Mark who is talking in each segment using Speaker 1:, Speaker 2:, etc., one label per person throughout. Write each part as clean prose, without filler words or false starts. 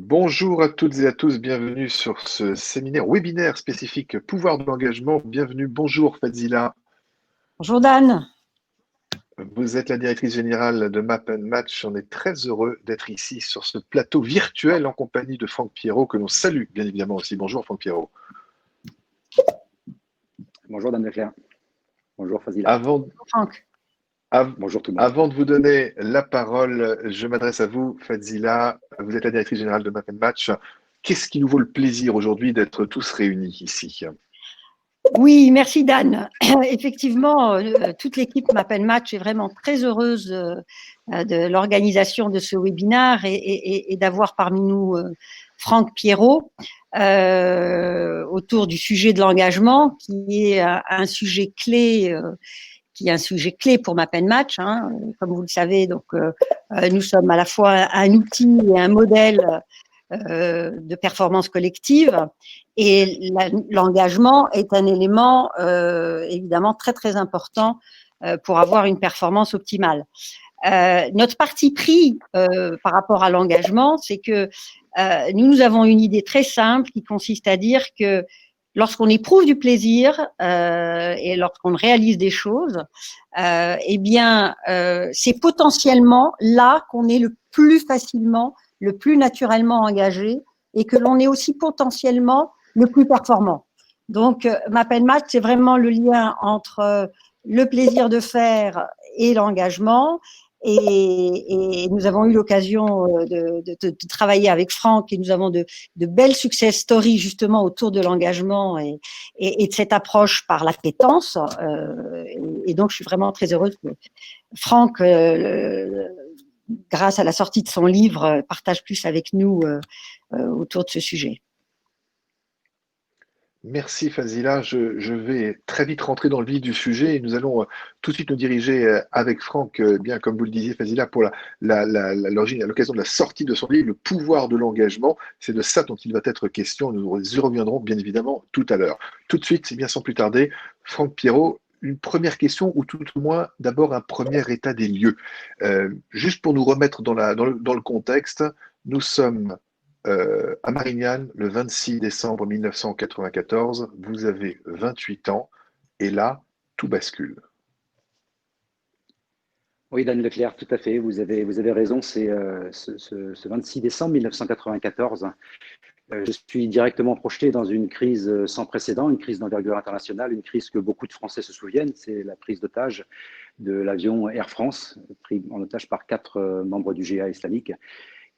Speaker 1: Bonjour à toutes et à tous, bienvenue sur ce webinaire spécifique pouvoir de l'engagement. Bienvenue, bonjour Fadzila.
Speaker 2: Bonjour Dan.
Speaker 1: Vous êtes la directrice générale de Map Match. On est très heureux d'être ici sur ce plateau virtuel en compagnie de Franck Pierrot, que l'on salue bien évidemment aussi. Bonjour Franck Pierrot.
Speaker 3: Bonjour Dan Leclerc. Bonjour Fazila.
Speaker 2: Bonjour Franck.
Speaker 3: Bonjour tout le monde.
Speaker 1: Avant de vous donner la parole, je m'adresse à vous, Fadzila. Vous êtes la directrice générale de Map Match. Qu'est-ce qui nous vaut le plaisir aujourd'hui d'être tous réunis ici?
Speaker 2: Oui, merci Dan. Effectivement, toute l'équipe Map Match est vraiment très heureuse de l'organisation de ce webinaire et d'avoir parmi nous Franck Pierrot autour du sujet de l'engagement, qui est un sujet clé. Qui est un sujet clé pour Map Match, hein. Comme vous le savez, donc nous sommes à la fois un outil et un modèle de performance collective, et l'engagement est un élément évidemment très très important pour avoir une performance optimale. Notre parti pris par rapport à l'engagement, c'est que nous avons une idée très simple qui consiste à dire que lorsqu'on éprouve du plaisir et lorsqu'on réalise des choses, eh bien, c'est potentiellement là qu'on est le plus facilement, le plus naturellement engagé, et que l'on est aussi potentiellement le plus performant. Donc, Map Match, c'est vraiment le lien entre le plaisir de faire et l'engagement. Et nous avons eu l'occasion de travailler avec Franck, et nous avons de belles success stories justement autour de l'engagement et de cette approche par l'appétence. Et donc, je suis vraiment très heureuse que Franck, grâce à la sortie de son livre, partage plus avec nous autour de ce sujet.
Speaker 1: Merci Fazila, je vais très vite rentrer dans le vif du sujet et nous allons tout de suite nous diriger avec Franck, bien comme vous le disiez Fazila, pour l'occasion de la sortie de son livre, Le pouvoir de l'engagement. C'est de ça dont il va être question, nous y reviendrons bien évidemment tout à l'heure. Tout de suite, bien sans plus tarder, Franck Pierrot, une première question, ou tout au moins d'abord un premier état des lieux. Juste pour nous remettre dans le contexte, nous sommes à Marignane, le 26 décembre 1994, vous avez 28 ans, et là, tout bascule.
Speaker 3: Oui, Dan Leclerc, tout à fait. Vous avez raison. C'est ce 26 décembre 1994. Je suis directement projeté dans une crise sans précédent, une crise d'envergure internationale, une crise que beaucoup de Français se souviennent. C'est la prise d'otage de l'avion Air France, pris en otage par 4 membres du GA islamique,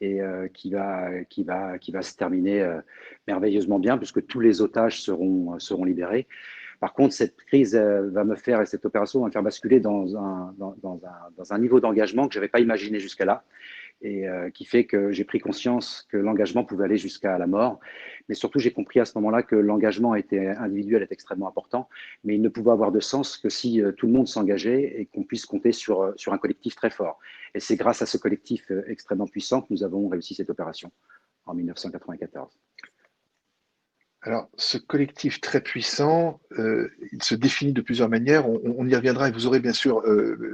Speaker 3: et qui va se terminer merveilleusement bien, puisque tous les otages seront libérés. Par contre, cette crise va me faire, et cette opération va me faire basculer dans un niveau d'engagement que je n'avais pas imaginé jusqu'à là, et qui fait que j'ai pris conscience que l'engagement pouvait aller jusqu'à la mort. Mais surtout, j'ai compris à ce moment-là que l'engagement individuel est extrêmement important, mais il ne pouvait avoir de sens que si tout le monde s'engageait et qu'on puisse compter sur un collectif très fort. Et c'est grâce à ce collectif extrêmement puissant que nous avons réussi cette opération en 1994.
Speaker 1: Alors, ce collectif très puissant, il se définit de plusieurs manières. On y reviendra et vous aurez bien sûr,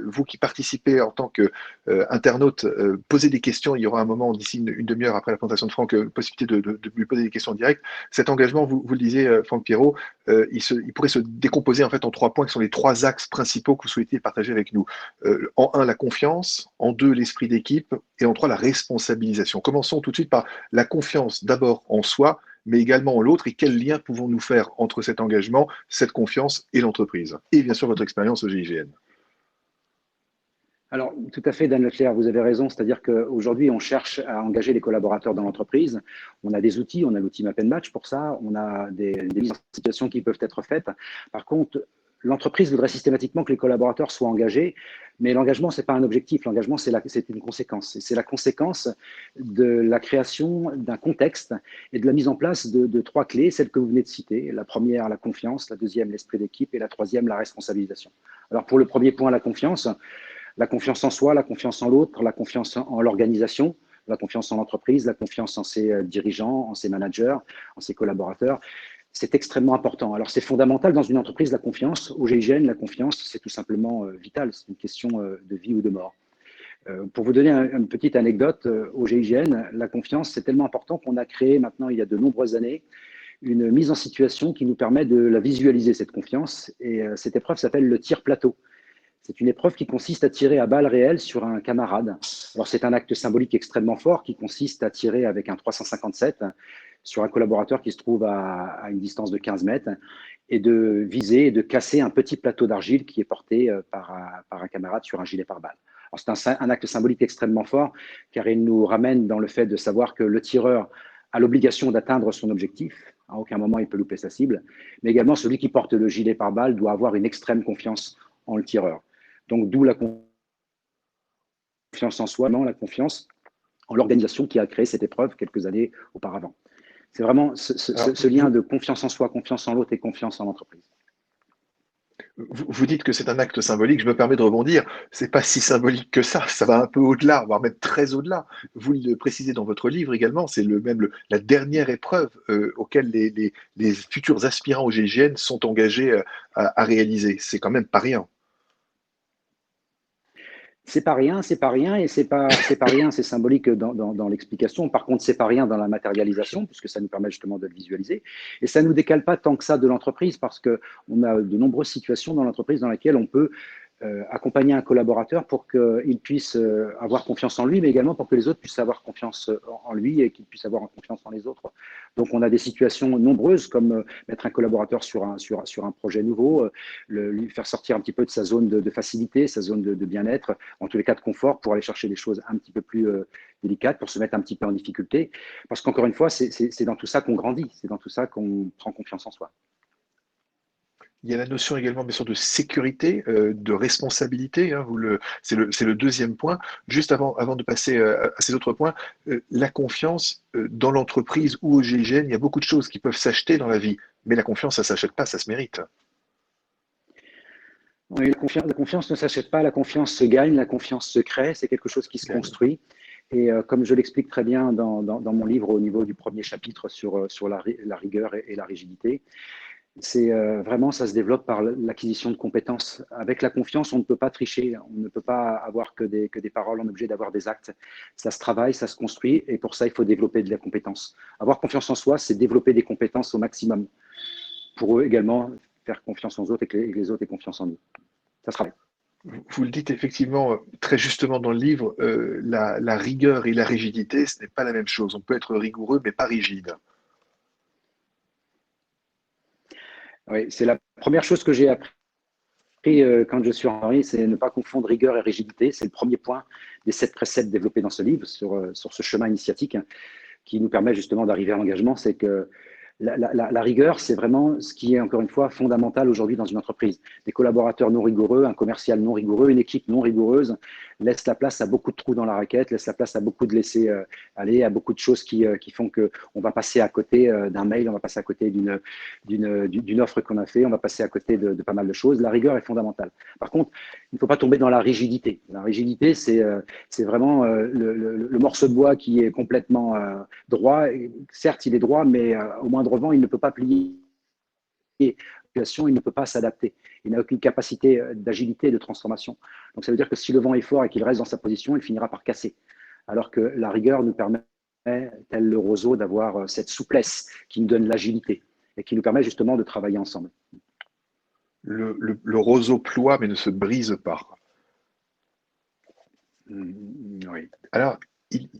Speaker 1: vous qui participez en tant qu'internaute, poser des questions. Il y aura un moment d'ici une demi-heure après la présentation de Franck, possibilité de lui poser des questions en direct. Cet engagement, vous le disiez, Franck Pierrot, il pourrait se décomposer en fait en 3 points qui sont les 3 axes principaux que vous souhaitez partager avec nous. En 1, la confiance, en 2, l'esprit d'équipe, et en 3, la responsabilisation. Commençons tout de suite par la confiance d'abord en soi, mais également en l'autre, et quel lien pouvons-nous faire entre cet engagement, cette confiance et l'entreprise, et bien sûr votre expérience au GIGN.
Speaker 3: Alors, tout à fait, Dan Leclerc, vous avez raison. C'est-à-dire qu'aujourd'hui, on cherche à engager les collaborateurs dans l'entreprise. On a des outils, on a l'outil Map Match pour ça, on a des mises en situation qui peuvent être faites. Par contre, l'entreprise voudrait systématiquement que les collaborateurs soient engagés, mais l'engagement, ce n'est pas un objectif. L'engagement, c'est une conséquence. C'est la conséquence de la création d'un contexte et de la mise en place de 3 clés, celles que vous venez de citer. La première, la confiance, la deuxième, l'esprit d'équipe, et la troisième, la responsabilisation. Alors, pour le premier point, la confiance en soi, la confiance en l'autre, la confiance en l'organisation, la confiance en l'entreprise, la confiance en ses dirigeants, en ses managers, en ses collaborateurs. C'est extrêmement important. Alors, c'est fondamental dans une entreprise, la confiance. Au GIGN, la confiance, c'est tout simplement vital. C'est une question de vie ou de mort. Pour vous donner une petite anecdote, au GIGN, la confiance, c'est tellement important qu'on a créé maintenant, il y a de nombreuses années, une mise en situation qui nous permet de la visualiser, cette confiance. Et cette épreuve s'appelle le tir plateau. C'est une épreuve qui consiste à tirer à balles réelles sur un camarade. Alors, c'est un acte symbolique extrêmement fort qui consiste à tirer avec un 357 sur un collaborateur qui se trouve à une distance de 15 mètres et de viser et de casser un petit plateau d'argile qui est porté par un camarade sur un gilet pare-balles. C'est un acte symbolique extrêmement fort car il nous ramène dans le fait de savoir que le tireur a l'obligation d'atteindre son objectif. À aucun moment il peut louper sa cible. Mais également, celui qui porte le gilet pare-balles doit avoir une extrême confiance en le tireur. Donc, d'où la confiance en soi, non, la confiance en l'organisation qui a créé cette épreuve quelques années auparavant. C'est vraiment ce lien de confiance en soi, confiance en l'autre et confiance en l'entreprise.
Speaker 1: Vous dites que c'est un acte symbolique, je me permets de rebondir. C'est pas si symbolique que ça va un peu au-delà, voire même très au-delà. Vous le précisez dans votre livre également, c'est la dernière épreuve auquel les futurs aspirants au GIGN sont engagés à réaliser. C'est quand même pas rien.
Speaker 3: C'est pas rien, et c'est pas rien, c'est symbolique dans l'explication. Par contre, c'est pas rien dans la matérialisation, puisque ça nous permet justement de le visualiser. Et ça nous décale pas tant que ça de l'entreprise, parce que on a de nombreuses situations dans l'entreprise dans lesquelles on peut accompagner un collaborateur pour qu'il puisse avoir confiance en lui, mais également pour que les autres puissent avoir confiance en lui et qu'il puisse avoir confiance en les autres. Donc, on a des situations nombreuses comme mettre un collaborateur sur un projet nouveau, lui faire sortir un petit peu de sa zone de facilité, sa zone de bien-être, en tous les cas de confort, pour aller chercher des choses un petit peu plus délicates, pour se mettre un petit peu en difficulté. Parce qu'encore une fois, c'est dans tout ça qu'on grandit, c'est dans tout ça qu'on prend confiance en soi.
Speaker 1: Il y a la notion également, bien sûr, de sécurité, de responsabilité. Hein, c'est le deuxième point. Juste avant de passer à ces autres points, la confiance dans l'entreprise ou au GIGN, il y a beaucoup de choses qui peuvent s'acheter dans la vie, mais la confiance, ça ne s'achète pas, ça se mérite.
Speaker 3: Oui, la confiance ne s'achète pas, la confiance se gagne, la confiance se crée, c'est quelque chose qui se construit. Et comme je l'explique très bien dans mon livre au niveau du premier chapitre sur la rigueur et la rigidité, c'est vraiment, ça se développe par l'acquisition de compétences. Avec la confiance, on ne peut pas tricher, on ne peut pas avoir que des paroles, on est obligé d'avoir des actes. Ça se travaille, ça se construit, et pour ça, il faut développer de la compétence. Avoir confiance en soi, c'est développer des compétences au maximum. Pour eux également, faire confiance aux autres et que les autres aient confiance en nous. Ça se travaille.
Speaker 1: Vous le dites effectivement très justement dans le livre, la rigueur et la rigidité, ce n'est pas la même chose. On peut être rigoureux, mais pas rigide.
Speaker 3: Oui, c'est la première chose que j'ai appris quand je suis en c'est ne pas confondre rigueur et rigidité. C'est le premier point des 7 préceptes développés dans ce livre sur ce chemin initiatique qui nous permet justement d'arriver à l'engagement. C'est que la rigueur, c'est vraiment ce qui est encore une fois fondamental aujourd'hui dans une entreprise. Des collaborateurs non rigoureux, un commercial non rigoureux, une équipe non rigoureuse laisse la place à beaucoup de trous dans la raquette, laisse la place à beaucoup de laisser aller, à beaucoup de choses qui font qu'on va passer à côté d'un mail, on va passer à côté d'une offre qu'on a fait, on va passer à côté de pas mal de choses. La rigueur est fondamentale. Par contre, il ne faut pas tomber dans la rigidité. La rigidité, c'est vraiment le morceau de bois qui est complètement droit. Certes, il est droit, mais au moindre vent, il ne peut pas plier. Il ne peut pas s'adapter. Il n'a aucune capacité d'agilité et de transformation. Donc, ça veut dire que si le vent est fort et qu'il reste dans sa position, il finira par casser. Alors que la rigueur nous permet, tel le roseau, d'avoir cette souplesse qui nous donne l'agilité et qui nous permet justement de travailler ensemble.
Speaker 1: Le roseau ploie mais ne se brise pas.
Speaker 3: Oui.
Speaker 1: Alors,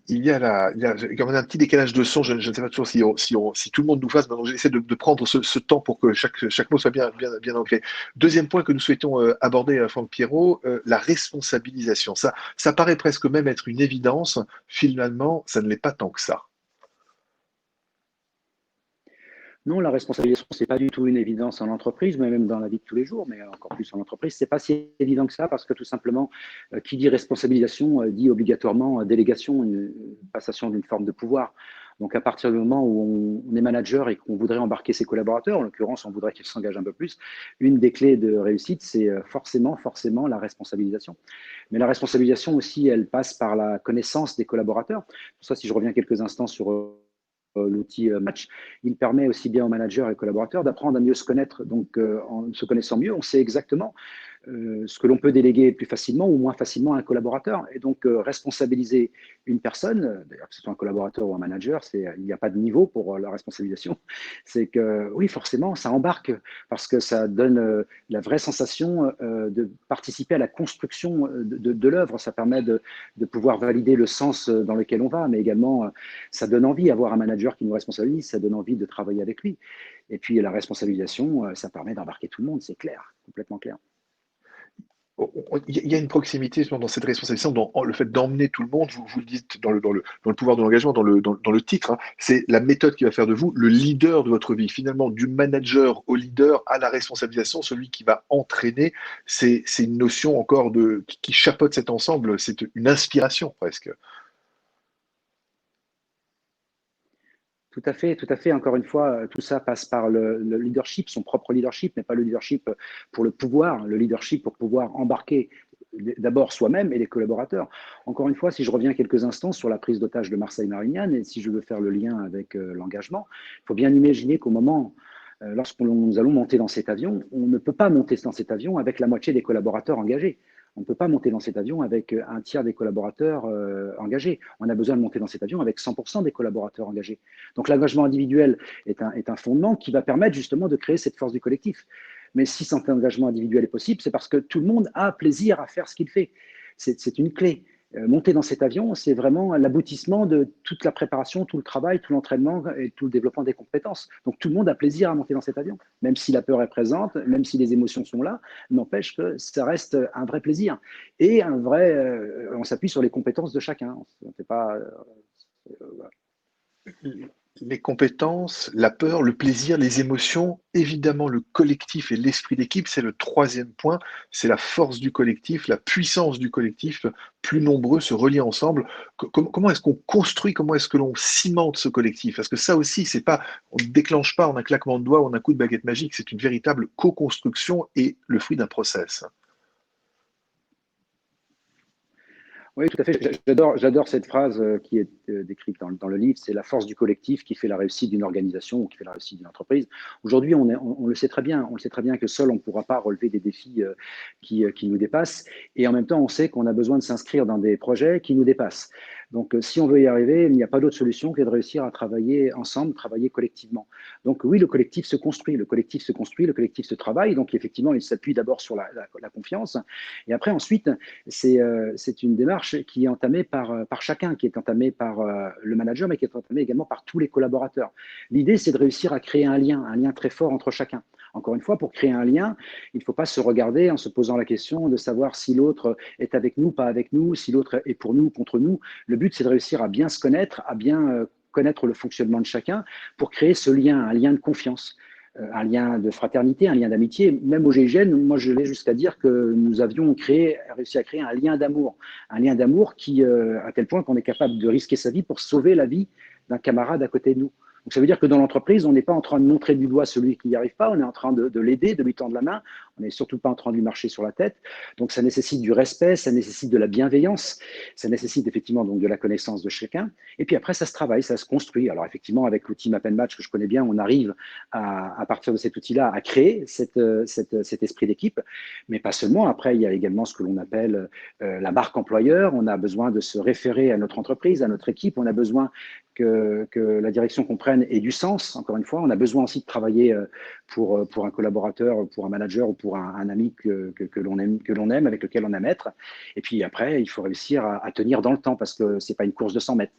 Speaker 1: il y a quand même un petit décalage de son. Je ne sais pas toujours si tout le monde nous fasse. Maintenant, j'essaie de prendre ce temps pour que chaque mot soit bien ancré. Deuxième point que nous souhaitons aborder, Franck Pierrot, la responsabilisation. Ça paraît presque même être une évidence. Finalement, ça ne l'est pas tant que ça.
Speaker 3: Non, la responsabilisation, ce n'est pas du tout une évidence en entreprise, mais même dans la vie de tous les jours, mais encore plus en entreprise. Ce n'est pas si évident que ça, parce que tout simplement, qui dit responsabilisation dit obligatoirement délégation, une passation d'une forme de pouvoir. Donc, à partir du moment où on est manager et qu'on voudrait embarquer ses collaborateurs, en l'occurrence, on voudrait qu'ils s'engagent un peu plus, une des clés de réussite, c'est forcément la responsabilisation. Mais la responsabilisation aussi, elle passe par la connaissance des collaborateurs. Pour ça, si je reviens quelques instants sur l'outil Match, il permet aussi bien aux managers et aux collaborateurs d'apprendre à mieux se connaître. Donc, en se connaissant mieux, on sait exactement ce que l'on peut déléguer plus facilement ou moins facilement à un collaborateur. Et donc, responsabiliser une personne, d'ailleurs que ce soit un collaborateur ou un manager, il n'y a pas de niveau pour la responsabilisation. C'est que, oui, forcément, ça embarque parce que ça donne la vraie sensation de participer à la construction de l'œuvre. Ça permet de pouvoir valider le sens dans lequel on va, mais également, ça donne envie, avoir un manager qui nous responsabilise, ça donne envie de travailler avec lui. Et puis, la responsabilisation, ça permet d'embarquer tout le monde, c'est clair, complètement clair.
Speaker 1: Il y a une proximité dans cette responsabilisation, dans le fait d'emmener tout le monde, vous le dites dans le pouvoir de l'engagement, dans le titre, hein, c'est la méthode qui va faire de vous le leader de votre vie. Finalement, du manager au leader à la responsabilisation, celui qui va entraîner, c'est une notion encore qui chapeaute cet ensemble, c'est une inspiration presque.
Speaker 3: Tout à fait, tout à fait. Encore une fois, tout ça passe par le leadership, son propre leadership, mais pas le leadership pour le pouvoir, le leadership pour pouvoir embarquer d'abord soi-même et les collaborateurs. Encore une fois, si je reviens quelques instants sur la prise d'otage de Marseille Marignane, et si je veux faire le lien avec l'engagement, il faut bien imaginer qu'au moment, lorsque nous allons monter dans cet avion, on ne peut pas monter dans cet avion avec la moitié des collaborateurs engagés. On ne peut pas monter dans cet avion avec un tiers des collaborateurs engagés. On a besoin de monter dans cet avion avec 100% des collaborateurs engagés. Donc l'engagement individuel est un fondement qui va permettre justement de créer cette force du collectif. Mais si cet engagement individuel est possible, c'est parce que tout le monde a plaisir à faire ce qu'il fait. C'est une clé. Monter dans cet avion, c'est vraiment l'aboutissement de toute la préparation, tout le travail, tout l'entraînement et tout le développement des compétences. Donc tout le monde a plaisir à monter dans cet avion, même si la peur est présente, même si les émotions sont là, n'empêche que ça reste un vrai plaisir. Et on s'appuie sur les compétences de chacun. On ne fait pas. Voilà.
Speaker 1: Les compétences, la peur, le plaisir, les émotions, évidemment le collectif et l'esprit d'équipe, c'est le troisième point, c'est la force du collectif, la puissance du collectif, plus nombreux se relient ensemble. Comment est-ce qu'on construit, comment est-ce que l'on cimente ce collectif? Parce que ça aussi, c'est pas, on ne déclenche pas en un claquement de doigts ou en un coup de baguette magique, c'est une véritable co-construction et le fruit d'un process.
Speaker 3: Oui, tout à fait. J'adore cette phrase qui est décrite dans le livre. C'est la force du collectif qui fait la réussite d'une organisation ou qui fait la réussite d'une entreprise. Aujourd'hui, on le sait très bien. On le sait très bien que seul, on ne pourra pas relever des défis qui nous dépassent. Et en même temps, on sait qu'on a besoin de s'inscrire dans des projets qui nous dépassent. Donc, si on veut y arriver, il n'y a pas d'autre solution que de réussir à travailler ensemble, travailler collectivement. Donc, oui, le collectif se construit, le collectif se construit, le collectif se travaille. Donc, effectivement, il s'appuie d'abord sur la confiance. Et après, ensuite, c'est une démarche qui est entamée par chacun, qui est entamée par le manager, mais qui est entamée également par tous les collaborateurs. L'idée, c'est de réussir à créer un lien très fort entre chacun. Encore une fois, pour créer un lien, il ne faut pas se regarder en se posant la question de savoir si l'autre est avec nous, pas avec nous, si l'autre est pour nous, contre nous. Le but, c'est de réussir à bien se connaître, à bien connaître le fonctionnement de chacun pour créer ce lien, un lien de confiance, un lien de fraternité, un lien d'amitié. Même au GIGN, moi, je vais jusqu'à dire que nous avions réussi à créer un lien d'amour qui, à tel point qu'on est capable de risquer sa vie pour sauver la vie d'un camarade à côté de nous. Donc, ça veut dire que dans l'entreprise, on n'est pas en train de montrer du doigt celui qui n'y arrive pas, on est en train de l'aider, de lui tendre la main, on n'est surtout pas en train de lui marcher sur la tête. Donc, ça nécessite du respect, ça nécessite de la bienveillance, ça nécessite effectivement donc de la connaissance de chacun. Et puis après, ça se travaille, ça se construit. Alors, effectivement, avec l'outil Map and Match que je connais bien, on arrive à partir de cet outil-là, à créer cet esprit d'équipe, mais pas seulement. Après, il y a également ce que l'on appelle la marque employeur. On a besoin de se référer à notre entreprise, à notre équipe. On a besoin que la direction qu'on prenne ait du sens. Encore une fois, on a besoin aussi de travailler pour un collaborateur, pour un manager ou pour un ami que l'on aime, avec lequel on aime être. Et puis après, il faut réussir à tenir dans le temps parce que c'est pas une course de 100 mètres.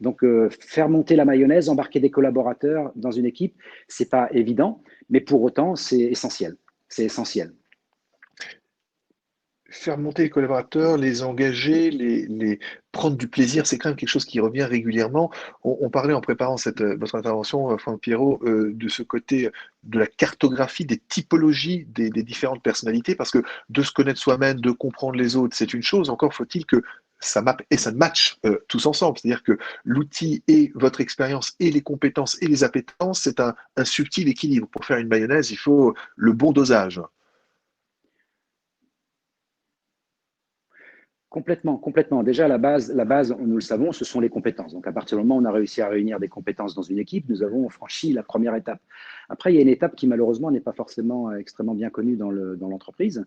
Speaker 3: Donc, faire monter la mayonnaise, embarquer des collaborateurs dans une équipe, c'est pas évident, mais pour autant, c'est essentiel. C'est essentiel.
Speaker 1: Faire monter les collaborateurs, les engager, prendre du plaisir, c'est quand même quelque chose qui revient régulièrement. On parlait en préparant votre intervention, Franck Pierrot, de ce côté de la cartographie des typologies des différentes personnalités, parce que de se connaître soi-même, de comprendre les autres, c'est une chose. Encore faut-il que ça mappe et ça match tous ensemble. C'est-à-dire que l'outil et votre expérience et les compétences et les appétences, c'est un subtil équilibre. Pour faire une mayonnaise, il faut le bon dosage.
Speaker 3: Complètement, complètement. Déjà, la base, nous le savons, ce sont les compétences. Donc, à partir du moment où on a réussi à réunir des compétences dans une équipe, nous avons franchi la première étape. Après, il y a une étape qui, malheureusement, n'est pas forcément extrêmement bien connue dans l'entreprise.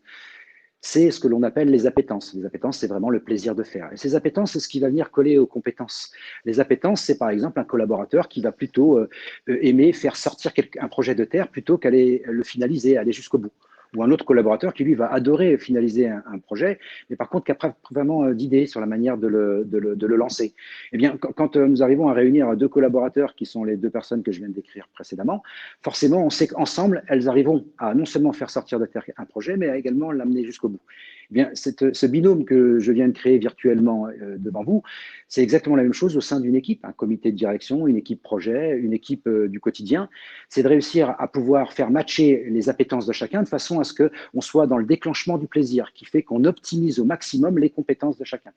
Speaker 3: c'est ce que l'on appelle les appétences. Les appétences, c'est vraiment le plaisir de faire. Et ces appétences, c'est ce qui va venir coller aux compétences. Les appétences, c'est par exemple un collaborateur qui va plutôt aimer faire sortir un projet de terre plutôt qu'aller le finaliser, aller jusqu'au bout. Ou un autre collaborateur qui, lui, va adorer finaliser un projet, mais par contre, qui n'a pas vraiment d'idées sur la manière de le lancer. Eh bien, quand nous arrivons à réunir deux collaborateurs qui sont les deux personnes que je viens de décrire précédemment, forcément, on sait qu'ensemble, elles arriveront à non seulement faire sortir de terre un projet, mais à également l'amener jusqu'au bout. Eh bien, ce binôme que je viens de créer virtuellement devant vous, c'est exactement la même chose au sein d'une équipe, un comité de direction, une équipe projet, une équipe du quotidien. C'est de réussir à pouvoir faire matcher les appétences de chacun de façon à ce qu'on soit dans le déclenchement du plaisir, qui fait qu'on optimise au maximum les compétences de chacun.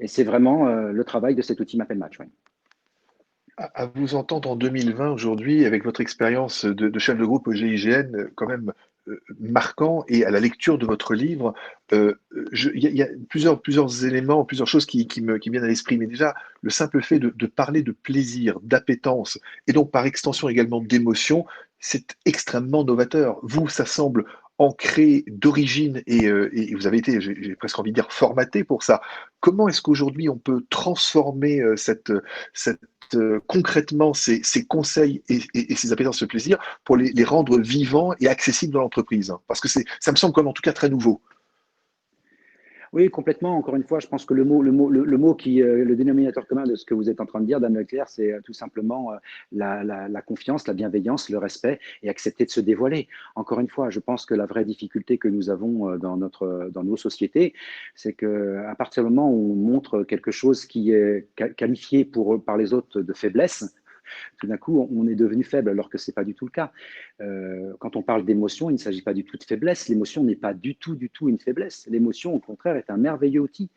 Speaker 3: Et c'est vraiment le travail de cet outil MapNmatch. Oui.
Speaker 1: À vous entendre en 2020 aujourd'hui, avec votre expérience de chef de groupe au GIGN, quand même marquant, et à la lecture de votre livre, il y a plusieurs éléments, plusieurs choses qui me viennent à l'esprit. Mais déjà, le simple fait de parler de plaisir, d'appétence, et donc par extension également d'émotion, c'est extrêmement novateur. Vous, ça semble ancré d'origine et vous avez été, j'ai presque envie de dire, formaté pour ça. Comment est-ce qu'aujourd'hui on peut transformer concrètement ces conseils et ces appétences de plaisir pour les rendre vivants et accessibles dans l'entreprise? Parce que ça me semble comme en tout cas très nouveau.
Speaker 3: Oui, complètement. Encore une fois, je pense que le mot qui, le dénominateur commun de ce que vous êtes en train de dire, Dame Leclerc, c'est tout simplement la confiance, la bienveillance, le respect et accepter de se dévoiler. Encore une fois, je pense que la vraie difficulté que nous avons dans nos sociétés, c'est qu'à partir du moment où on montre quelque chose qui est qualifié par les autres de faiblesse, tout d'un coup, on est devenu faible alors que ce n'est pas du tout le cas. Quand on parle d'émotion, il ne s'agit pas du tout de faiblesse. L'émotion n'est pas du tout une faiblesse. L'émotion, au contraire, est un merveilleux outil.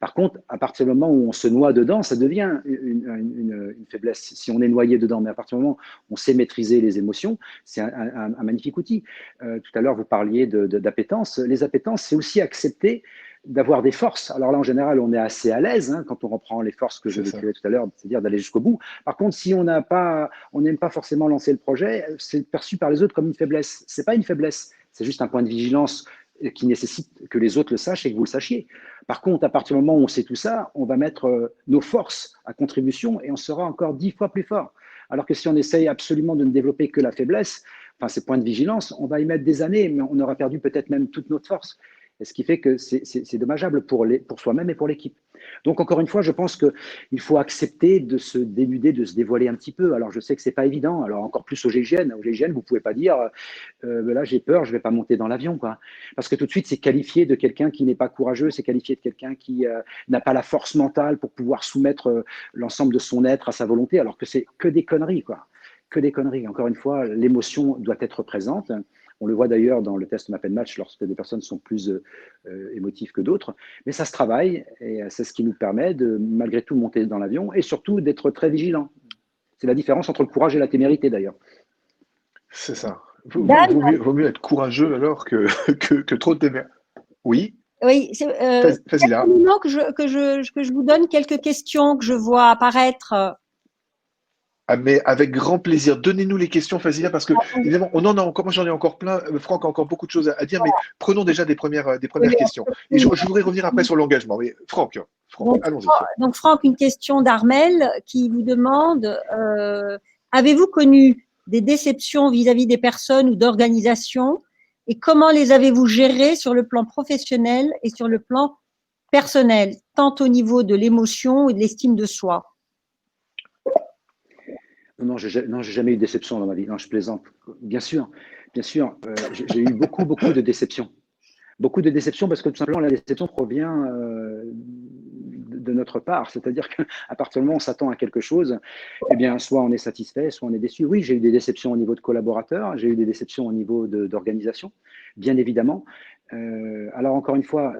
Speaker 3: Par contre, à partir du moment où on se noie dedans, ça devient une faiblesse si on est noyé dedans. Mais à partir du moment où on sait maîtriser les émotions, c'est un magnifique outil. Tout à l'heure, vous parliez d'appétence. Les appétences, c'est aussi accepter d'avoir des forces. Alors là, en général, on est assez à l'aise quand on reprend les forces que je décrivais tout à l'heure, c'est-à-dire d'aller jusqu'au bout. Par contre, si on n'aime pas forcément lancer le projet, c'est perçu par les autres comme une faiblesse. C'est pas une faiblesse, c'est juste un point de vigilance qui nécessite que les autres le sachent et que vous le sachiez. Par contre, à partir du moment où on sait tout ça, on va mettre nos forces à contribution et on sera encore 10 fois plus fort. Alors que si on essaye absolument de ne développer que la faiblesse, enfin ces points de vigilance, on va y mettre des années, mais on aura perdu peut-être même toute notre force. Et ce qui fait que c'est dommageable pour soi-même et pour l'équipe. Donc, encore une fois, je pense qu'il faut accepter de se dénuder, de se dévoiler un petit peu. Alors, je sais que ce n'est pas évident. Alors, encore plus au GIGN. Au GIGN, vous ne pouvez pas dire là, j'ai peur, je ne vais pas monter dans l'avion. Parce que tout de suite, c'est qualifié de quelqu'un qui n'est pas courageux, c'est qualifié de quelqu'un qui n'a pas la force mentale pour pouvoir soumettre l'ensemble de son être à sa volonté, alors que c'est que des conneries. Que des conneries. Encore une fois, l'émotion doit être présente. On le voit d'ailleurs dans le test MapNmatch lorsque des personnes sont plus émotives que d'autres. Mais ça se travaille et c'est ce qui nous permet de, malgré tout, monter dans l'avion et surtout d'être très vigilant. C'est la différence entre le courage et la témérité d'ailleurs.
Speaker 1: C'est ça. Vaut mieux être courageux alors que trop de témérité. Oui.
Speaker 2: Oui,
Speaker 1: vas-y là.
Speaker 2: Que je vous donne quelques questions que je vois apparaître.
Speaker 1: Ah, mais avec grand plaisir. Donnez-nous les questions, Fazila, parce que évidemment, on en a encore. Moi, j'en ai encore plein. Franck a encore beaucoup de choses à dire, mais prenons déjà des premières questions. Et je voudrais revenir après sur l'engagement. Mais Franck, allons-y.
Speaker 2: Donc, Franck, une question d'Armel qui vous demande avez-vous connu des déceptions vis-à-vis des personnes ou d'organisations et comment les avez-vous gérées sur le plan professionnel et sur le plan personnel, tant au niveau de l'émotion et de l'estime de soi?
Speaker 3: Non, j'ai jamais eu de déception dans ma vie. Non, je plaisante. Bien sûr. J'ai eu beaucoup de déceptions. Beaucoup de déceptions parce que tout simplement, la déception provient de notre part. C'est-à-dire qu'à partir du moment où on s'attend à quelque chose, eh bien, soit on est satisfait, soit on est déçu. Oui, j'ai eu des déceptions au niveau de collaborateurs, j'ai eu des déceptions au niveau d'organisation, bien évidemment. Alors, encore une fois,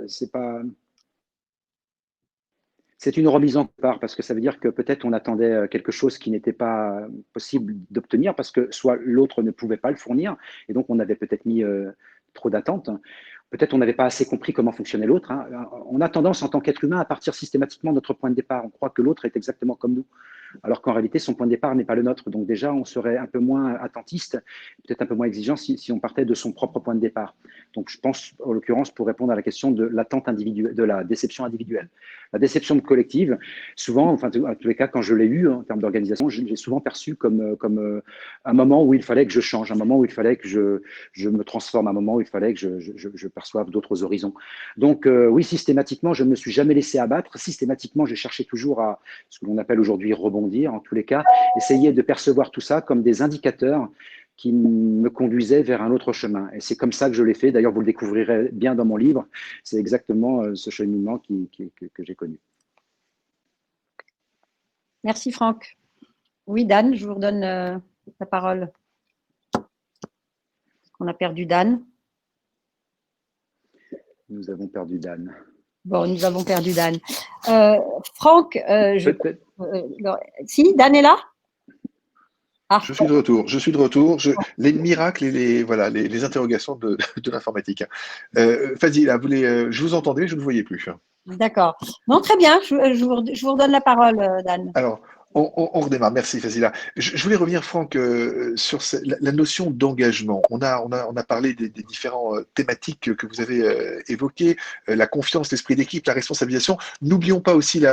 Speaker 3: c'est une remise en part parce que ça veut dire que peut-être on attendait quelque chose qui n'était pas possible d'obtenir parce que soit l'autre ne pouvait pas le fournir et donc on avait peut-être mis trop d'attentes. Peut-être on n'avait pas assez compris comment fonctionnait l'autre. On a tendance en tant qu'être humain à partir systématiquement de notre point de départ. On croit que l'autre est exactement comme nous. alors qu'en réalité, son point de départ n'est pas le nôtre. Donc déjà, on serait un peu moins attentiste, peut-être un peu moins exigeant si on partait de son propre point de départ. Donc je pense, en l'occurrence, pour répondre à la question de l'attente individuelle, de la déception individuelle. La déception collective, souvent, enfin, en tous les cas, quand je l'ai eu en termes d'organisation, j'ai souvent perçu comme un moment où il fallait que je change, un moment où il fallait que je me transforme, un moment où il fallait que je perçoive d'autres horizons. Donc oui, systématiquement, je ne me suis jamais laissé abattre. Systématiquement, j'ai cherché toujours à ce que l'on appelle aujourd'hui rebondir, en tous les cas, essayer de percevoir tout ça comme des indicateurs qui me conduisaient vers un autre chemin. Et c'est comme ça que je l'ai fait. D'ailleurs, vous le découvrirez bien dans mon livre. C'est exactement ce cheminement que j'ai connu.
Speaker 2: Merci Franck. Oui, Dan, je vous redonne la parole. On a perdu Dan.
Speaker 3: Nous avons perdu Dan.
Speaker 2: Bon, nous avons perdu Dan. Franck, si, Dan est là?
Speaker 1: Ah. Je suis de retour. Je suis de retour. Les miracles et les interrogations de l'informatique. Fadi, là, je vous entendais, je ne vous voyais plus.
Speaker 2: D'accord. Non, très bien. Je vous redonne la parole, Dan.
Speaker 1: Alors, on redémarre. Merci, Fazila. Je voulais revenir, Franck, sur la notion d'engagement. On a parlé des différentes thématiques que vous avez évoquées, la confiance, l'esprit d'équipe, la responsabilisation. N'oublions pas aussi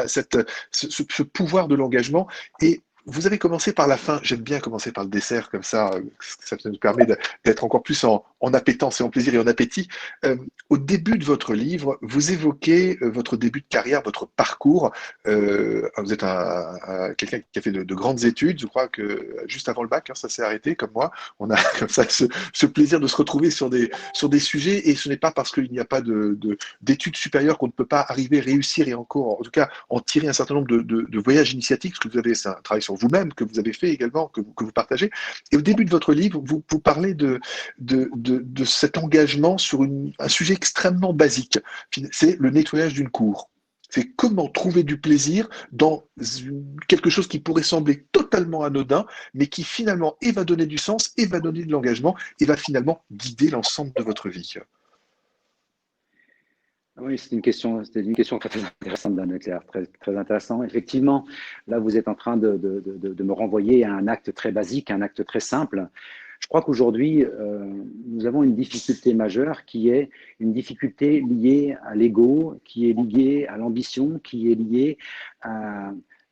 Speaker 1: ce pouvoir de l'engagement. Et vous avez commencé par la fin. J'aime bien commencer par le dessert, comme ça nous permet d'être encore plus en appétence et en plaisir et en appétit. Au début de votre livre, vous évoquez votre début de carrière, votre parcours. Vous êtes quelqu'un qui a fait de grandes études. Je crois que juste avant le bac, ça s'est arrêté, comme moi. On a comme ça ce plaisir de se retrouver sur des sujets, et ce n'est pas parce qu'il n'y a pas d'études supérieures qu'on ne peut pas arriver, réussir et encore, en tout cas, en tirer un certain nombre de voyages initiatiques. Ce que vous avez, c'est un travail sur vous-même que vous avez fait également, que vous partagez. Et au début de votre livre, vous parlez de cet engagement sur un sujet extrêmement basique. C'est le nettoyage d'une cour. C'est comment trouver du plaisir dans quelque chose qui pourrait sembler totalement anodin, mais qui finalement va donner du sens, va donner de l'engagement, et va finalement guider l'ensemble de votre vie.
Speaker 3: Oui, c'était une question très intéressante, Dan Leclerc, très, très intéressant. Effectivement, là, vous êtes en train de me renvoyer à un acte très basique, un acte très simple. Je crois qu'aujourd'hui, nous avons une difficulté majeure qui est une difficulté liée à l'ego, qui est liée à l'ambition, qui est liée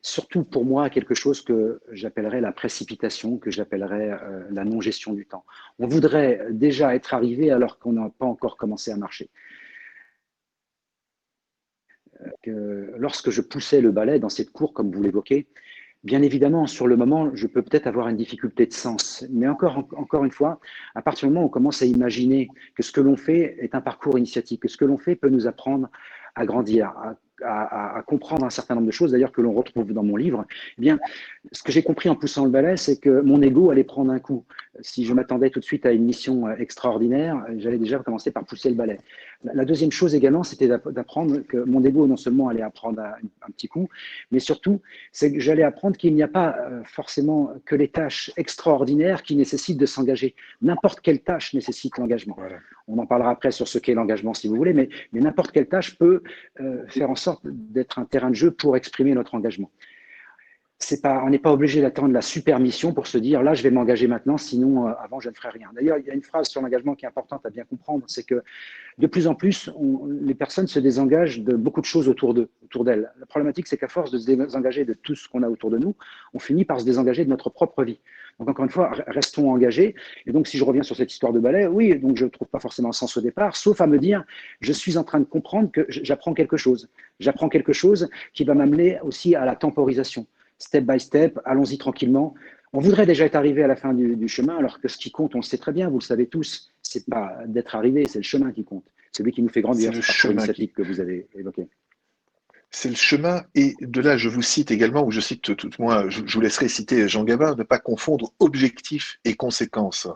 Speaker 3: surtout pour moi à quelque chose que j'appellerais la précipitation, que j'appellerais la non-gestion du temps. On voudrait déjà être arrivé alors qu'on n'a pas encore commencé à marcher. Lorsque je poussais le balai dans cette cour, comme vous l'évoquez, bien évidemment, sur le moment, je peux peut-être avoir une difficulté de sens. Mais encore une fois, à partir du moment où on commence à imaginer que ce que l'on fait est un parcours initiatique, que ce que l'on fait peut nous apprendre à grandir, à comprendre un certain nombre de choses, d'ailleurs que l'on retrouve dans mon livre, eh bien, ce que j'ai compris en poussant le balai, c'est que mon ego allait prendre un coup. Si je m'attendais tout de suite à une mission extraordinaire, j'allais déjà commencer par pousser le balai. La deuxième chose également, c'était d'apprendre que mon ego non seulement allait apprendre un petit coup, mais surtout, c'est que j'allais apprendre qu'il n'y a pas forcément que les tâches extraordinaires qui nécessitent de s'engager. N'importe quelle tâche nécessite l'engagement. Voilà. On en parlera après sur ce qu'est l'engagement, si vous voulez, mais n'importe quelle tâche peut faire en sorte d'être un terrain de jeu pour exprimer notre engagement. On n'est pas obligé d'attendre la super mission pour se dire là, je vais m'engager maintenant, sinon avant, je ne ferai rien. D'ailleurs, il y a une phrase sur l'engagement qui est importante à bien comprendre, c'est que de plus en plus, les personnes se désengagent de beaucoup de choses autour d'elles. La problématique, c'est qu'à force de se désengager de tout ce qu'on a autour de nous, on finit par se désengager de notre propre vie. Donc, encore une fois, restons engagés. Et donc, si je reviens sur cette histoire de balai, oui, donc je ne trouve pas forcément le sens au départ, sauf à me dire, je suis en train de comprendre que j'apprends quelque chose. J'apprends quelque chose qui va m'amener aussi à la temporisation. Step by step, allons-y tranquillement. On voudrait déjà être arrivé à la fin du chemin, alors que ce qui compte, on le sait très bien, vous le savez tous, c'est pas d'être arrivé, c'est le chemin qui compte. C'est lui qui nous fait grandir, c'est le parcours initiatique que vous avez évoqué.
Speaker 1: C'est le chemin, et de là, je vous cite également, ou je cite tout moi, je vous laisserai citer Jean Gabin, ne pas confondre objectif et conséquence.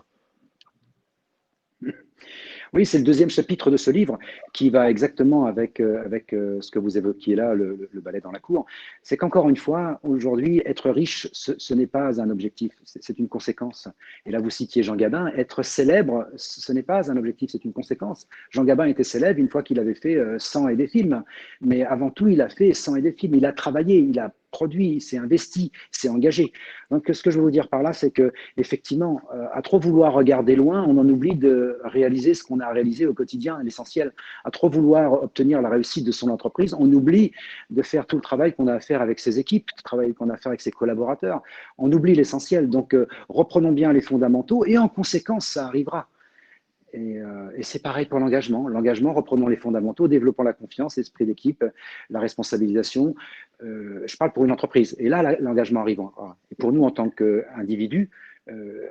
Speaker 3: Oui, c'est le deuxième chapitre de ce livre qui va exactement avec ce que vous évoquiez là, le balai dans la cour. C'est qu'encore une fois, aujourd'hui, être riche, ce n'est pas un objectif, c'est une conséquence. Et là, vous citiez Jean Gabin, être célèbre, ce n'est pas un objectif, c'est une conséquence. Jean Gabin était célèbre une fois qu'il avait fait 100 et des films. Mais avant tout, il a fait 100 et des films. Il a travaillé, il a produit, c'est investi, c'est engagé. Donc, ce que je veux vous dire par là, c'est que effectivement, à trop vouloir regarder loin, on en oublie de réaliser ce qu'on a réalisé au quotidien, l'essentiel. À trop vouloir obtenir la réussite de son entreprise, on oublie de faire tout le travail qu'on a à faire avec ses équipes, tout le travail qu'on a à faire avec ses collaborateurs. On oublie l'essentiel. Donc, reprenons bien les fondamentaux et en conséquence, ça arrivera. Et c'est pareil pour l'engagement. L'engagement, reprenons les fondamentaux, développons la confiance, l'esprit d'équipe, la responsabilisation. Je parle pour une entreprise. Et là, l'engagement arrive. Et pour nous, en tant qu'individus,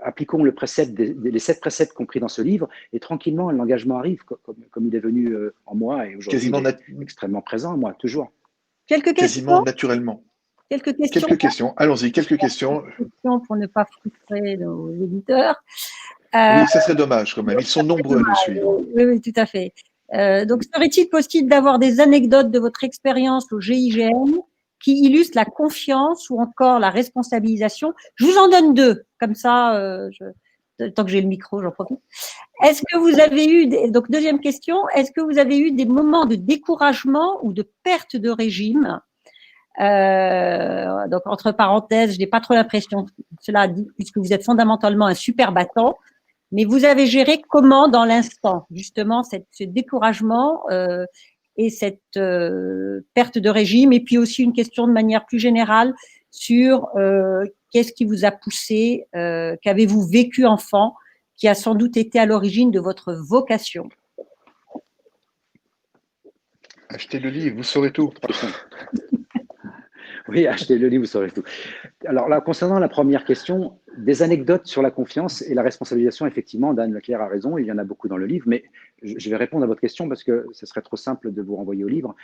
Speaker 3: appliquons le précepte les 7 préceptes compris dans ce livre et tranquillement, l'engagement arrive comme il est venu en moi et aujourd'hui, il est extrêmement présent en moi, toujours.
Speaker 2: Quelques
Speaker 1: Quasiment
Speaker 2: questions?
Speaker 1: naturellement.
Speaker 2: Quelques questions?
Speaker 1: Quelques questions. Allons-y, quelques questions.
Speaker 2: Pour ne pas frustrer nos éditeurs.
Speaker 1: Oui, ça serait dommage quand même. Ils sont nombreux à nous suivre.
Speaker 2: Oui, oui, tout à fait. Donc, serait-il possible d'avoir des anecdotes de votre expérience au GIGN qui illustrent la confiance ou encore la responsabilisation? Je vous en donne 2, comme ça, tant que j'ai le micro, j'en profite. Est-ce que vous avez eu, donc deuxième question, est-ce que vous avez eu des moments de découragement ou de perte de régime? Donc, entre parenthèses, je n'ai pas trop l'impression que cela dit, puisque vous êtes fondamentalement un super battant. Mais vous avez géré comment dans l'instant, justement, ce découragement et cette perte de régime? Et puis aussi une question de manière plus générale sur qu'est-ce qui vous a poussé, qu'avez-vous vécu enfant, qui a sans doute été à l'origine de votre vocation?
Speaker 1: Achetez le livre, vous saurez tout.
Speaker 3: Oui, achetez le livre, vous saurez tout. Alors là, concernant la première question, des anecdotes sur la confiance et la responsabilisation, effectivement, Dan Leclerc a raison, il y en a beaucoup dans le livre, mais je vais répondre à votre question parce que ce serait trop simple de vous renvoyer au livre.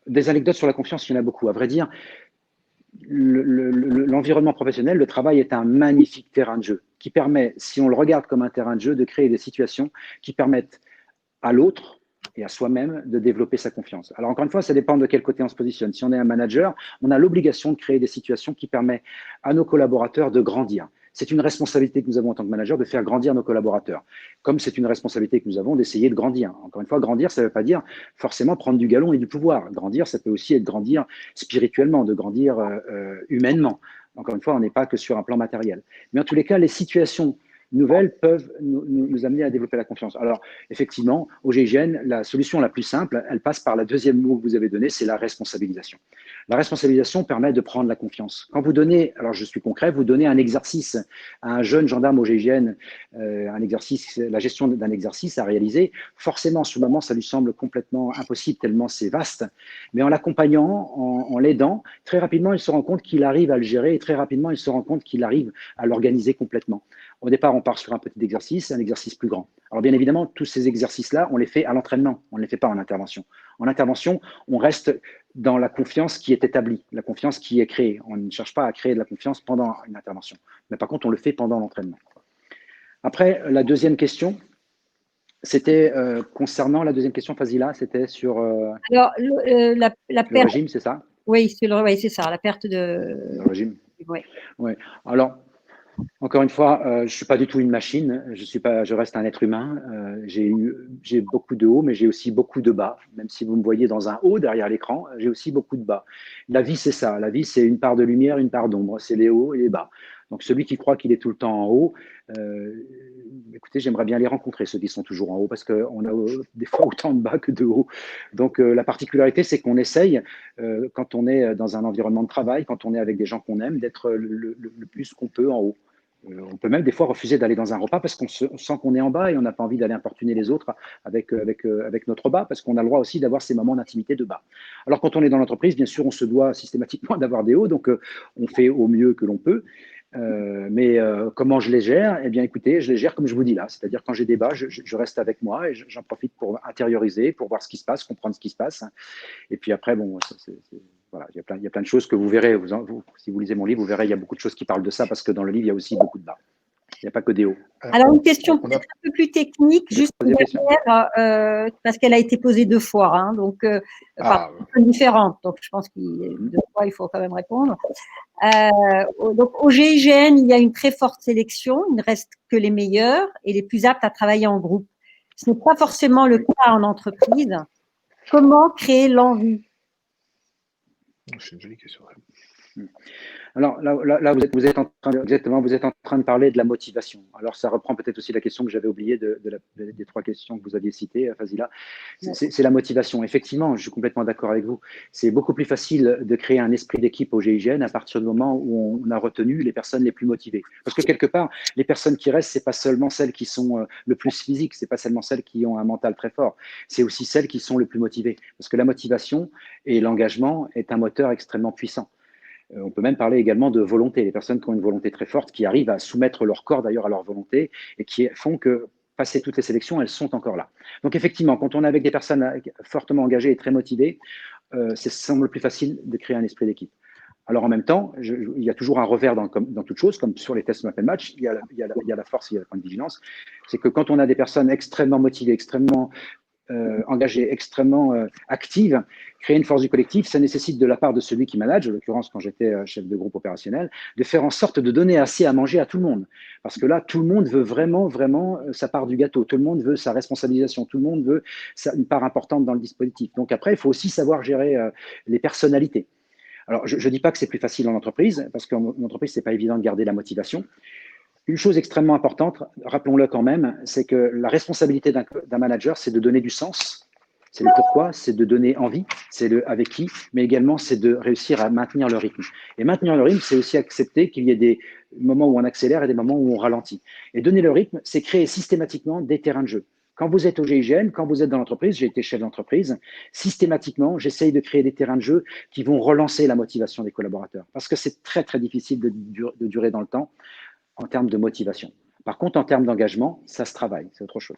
Speaker 3: Des anecdotes sur la confiance, il y en a beaucoup. À vrai dire, l'environnement professionnel, le travail est un magnifique terrain de jeu qui permet, si on le regarde comme un terrain de jeu, de créer des situations qui permettent à l'autre et à soi-même de développer sa confiance. Alors encore une fois, ça dépend de quel côté on se positionne. Si on est un manager, on a l'obligation de créer des situations qui permettent à nos collaborateurs de grandir. C'est une responsabilité que nous avons en tant que manager de faire grandir nos collaborateurs, comme c'est une responsabilité que nous avons d'essayer de grandir. Encore une fois, grandir, ça ne veut pas dire forcément prendre du galon et du pouvoir. Grandir, ça peut aussi être grandir spirituellement, de grandir humainement. Encore une fois, on n'est pas que sur un plan matériel. Mais en tous les cas, les situations nouvelles peuvent nous amener à développer la confiance. Alors, effectivement, au GIGN, la solution la plus simple, elle passe par la deuxième mot que vous avez donné, c'est la responsabilisation. La responsabilisation permet de prendre la confiance. Quand vous donnez, alors je suis concret, vous donnez un exercice à un jeune gendarme au GIGN, un exercice, la gestion d'un exercice à réaliser, forcément, sur le moment, ça lui semble complètement impossible tellement c'est vaste, mais en l'accompagnant, en l'aidant, très rapidement, il se rend compte qu'il arrive à le gérer et très rapidement, il se rend compte qu'il arrive à l'organiser complètement. Au départ, on part sur un petit exercice, un exercice plus grand. Alors bien évidemment, tous ces exercices-là, on les fait à l'entraînement, on ne les fait pas en intervention. En intervention, on reste dans la confiance qui est établie, la confiance qui est créée. On ne cherche pas à créer de la confiance pendant une intervention. Mais par contre, on le fait pendant l'entraînement. Après, la deuxième question, c'était concernant la deuxième question, Fazila, c'était sur
Speaker 2: Alors, la
Speaker 3: le
Speaker 2: perte.
Speaker 3: régime, c'est ça?
Speaker 2: Oui, c'est ça, la perte de.
Speaker 3: Le régime.
Speaker 2: Oui.
Speaker 3: Ouais. Alors, encore une fois, je ne suis pas du tout une machine, je reste un être humain. J'ai beaucoup de hauts, mais j'ai aussi beaucoup de bas. Même si vous me voyez dans un haut derrière l'écran, j'ai aussi beaucoup de bas. La vie, c'est ça. La vie, c'est une part de lumière, une part d'ombre. C'est les hauts et les bas. Donc, celui qui croit qu'il est tout le temps en haut, écoutez, j'aimerais bien les rencontrer, ceux qui sont toujours en haut, parce qu'on a des fois autant de bas que de haut. Donc, la particularité, c'est qu'on essaye, quand on est dans un environnement de travail, quand on est avec des gens qu'on aime, d'être le plus qu'on peut en haut. On peut même des fois refuser d'aller dans un repas parce qu'on sent qu'on est en bas et on n'a pas envie d'aller importuner les autres avec notre bas, parce qu'on a le droit aussi d'avoir ces moments d'intimité de bas. Alors quand on est dans l'entreprise, bien sûr, on se doit systématiquement d'avoir des hauts, donc on fait au mieux que l'on peut. Mais comment je les gère? Eh bien, écoutez, je les gère comme je vous dis là, c'est-à-dire quand j'ai des bas, je reste avec moi et j'en profite pour intérioriser, pour voir ce qui se passe, comprendre ce qui se passe. Et puis après, bon, voilà, il y a plein de choses que vous verrez. Si vous lisez mon livre, vous verrez, il y a beaucoup de choses qui parlent de ça parce que dans le livre, il y a aussi beaucoup de bas. Il n'y a pas que des hauts.
Speaker 2: Alors, une question peut-être un peu plus technique, juste derrière, parce qu'elle a été posée 2 fois, hein, donc un peu différente. Donc, je pense qu'il faut quand même répondre. Donc, au GIGN, il y a une très forte sélection. Il ne reste que les meilleurs et les plus aptes à travailler en groupe. Ce n'est pas forcément le cas en entreprise. Comment créer l'envie?
Speaker 1: C'est une jolie question.
Speaker 3: Alors là, vous êtes en train exactement, vous êtes en train de parler de la motivation. Alors ça reprend peut-être aussi la question que j'avais oubliée des trois questions que vous aviez citées, Fazila. C'est la motivation. Effectivement, je suis complètement d'accord avec vous. C'est beaucoup plus facile de créer un esprit d'équipe au GIGN à partir du moment où on a retenu les personnes les plus motivées. Parce que quelque part, les personnes qui restent, c'est pas seulement celles qui sont le plus physiques, c'est pas seulement celles qui ont un mental très fort, c'est aussi celles qui sont le plus motivées. Parce que la motivation et l'engagement est un moteur extrêmement puissant. On peut même parler également de volonté, les personnes qui ont une volonté très forte, qui arrivent à soumettre leur corps d'ailleurs à leur volonté et qui font que, passé toutes les sélections, elles sont encore là. Donc effectivement, quand on est avec des personnes fortement engagées et très motivées, c'est semble plus facile de créer un esprit d'équipe. Alors en même temps, il y a toujours un revers dans toute chose, comme sur les tests Mappel Match, il y a la force, il y a le point de vigilance. C'est que quand on a des personnes extrêmement motivées, extrêmement engagée, extrêmement active, créer une force du collectif, ça nécessite de la part de celui qui manage, en l'occurrence quand j'étais chef de groupe opérationnel, de faire en sorte de donner assez à manger à tout le monde. Parce que là, tout le monde veut vraiment, vraiment sa part du gâteau, tout le monde veut sa responsabilisation, tout le monde veut une part importante dans le dispositif. Donc après, il faut aussi savoir gérer les personnalités. Alors, je ne dis pas que c'est plus facile en entreprise, parce qu'en entreprise, ce n'est pas évident de garder la motivation. Une chose extrêmement importante, rappelons-le quand même, c'est que la responsabilité d'un manager, c'est de donner du sens, c'est le pourquoi, c'est de donner envie, c'est le avec qui, mais également c'est de réussir à maintenir le rythme. Et maintenir le rythme, c'est aussi accepter qu'il y ait des moments où on accélère et des moments où on ralentit. Et donner le rythme, c'est créer systématiquement des terrains de jeu. Quand vous êtes au GIGN, quand vous êtes dans l'entreprise, j'ai été chef d'entreprise, systématiquement, j'essaye de créer des terrains de jeu qui vont relancer la motivation des collaborateurs. Parce que c'est très, très difficile de durer dans le temps en termes de motivation. Par contre, en termes d'engagement, ça se travaille, c'est autre chose.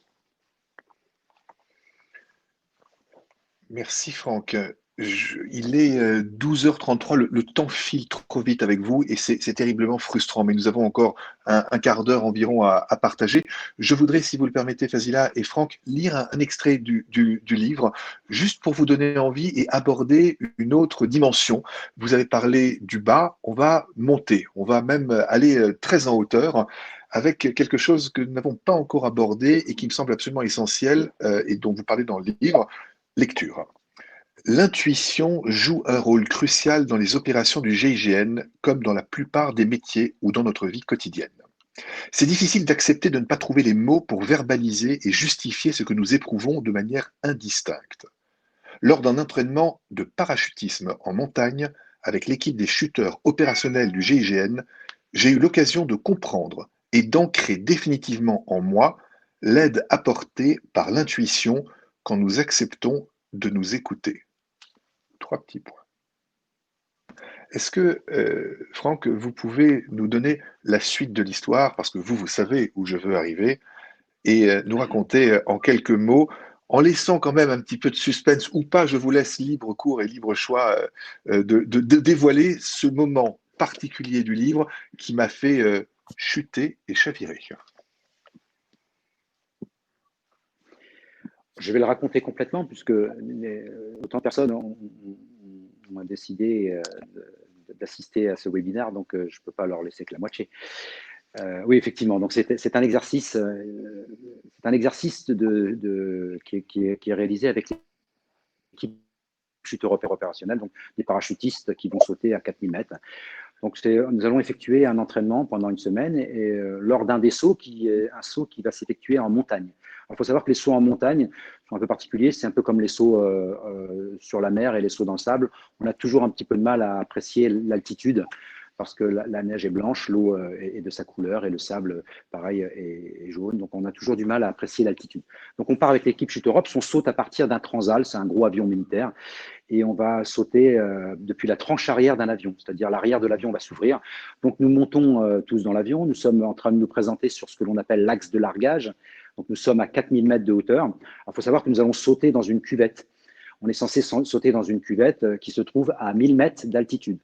Speaker 1: Merci Franck. Il est 12h33, le temps file trop vite avec vous et c'est terriblement frustrant, mais nous avons encore un quart d'heure environ à partager. Je voudrais, si vous le permettez, Fazila et Franck, lire un extrait du livre, juste pour vous donner envie et aborder une autre dimension. Vous avez parlé du bas, on va monter, on va même aller très en hauteur avec quelque chose que nous n'avons pas encore abordé et qui me semble absolument essentiel et dont vous parlez dans le livre, lecture. L'intuition joue un rôle crucial dans les opérations du GIGN, comme dans la plupart des métiers ou dans notre vie quotidienne. C'est difficile d'accepter de ne pas trouver les mots pour verbaliser et justifier ce que nous éprouvons de manière indistincte. Lors d'un entraînement de parachutisme en montagne avec l'équipe des chuteurs opérationnels du GIGN, j'ai eu l'occasion de comprendre et d'ancrer définitivement en moi l'aide apportée par l'intuition quand nous acceptons de nous écouter. 3 petits points. Est-ce que, Franck, vous pouvez nous donner la suite de l'histoire, parce que vous savez où je veux arriver, et nous raconter en quelques mots, en laissant quand même un petit peu de suspense ou pas, je vous laisse libre cours et libre choix de dévoiler ce moment particulier du livre qui m'a fait chuter et chavirer.
Speaker 3: Je vais le raconter complètement, puisque autant de personnes ont décidé d'assister à ce webinaire, donc je ne peux pas leur laisser que la moitié. Oui, effectivement. Donc c'est un exercice, qui est réalisé avec l'équipe chute européenne opérationnelle, donc des parachutistes qui vont sauter à 4000 mètres. Donc nous allons effectuer un entraînement pendant une semaine et lors d'un des sauts qui est un saut qui va s'effectuer en montagne. Il faut savoir que les sauts en montagne sont un peu particuliers, c'est un peu comme les sauts sur la mer et les sauts dans le sable. On a toujours un petit peu de mal à apprécier l'altitude parce que la neige est blanche, l'eau est de sa couleur et le sable, pareil, est jaune. Donc, on a toujours du mal à apprécier l'altitude. Donc, on part avec l'équipe Chute Europe, on saute à partir d'un Transal, c'est un gros avion militaire, et on va sauter depuis la tranche arrière d'un avion, c'est-à-dire l'arrière de l'avion va s'ouvrir. Donc, nous montons tous dans l'avion, nous sommes en train de nous présenter sur ce que l'on appelle l'axe de largage. Donc, nous sommes à 4000 mètres de hauteur. Il faut savoir que nous allons sauter dans une cuvette. On est censé sauter dans une cuvette qui se trouve à 1000 mètres d'altitude.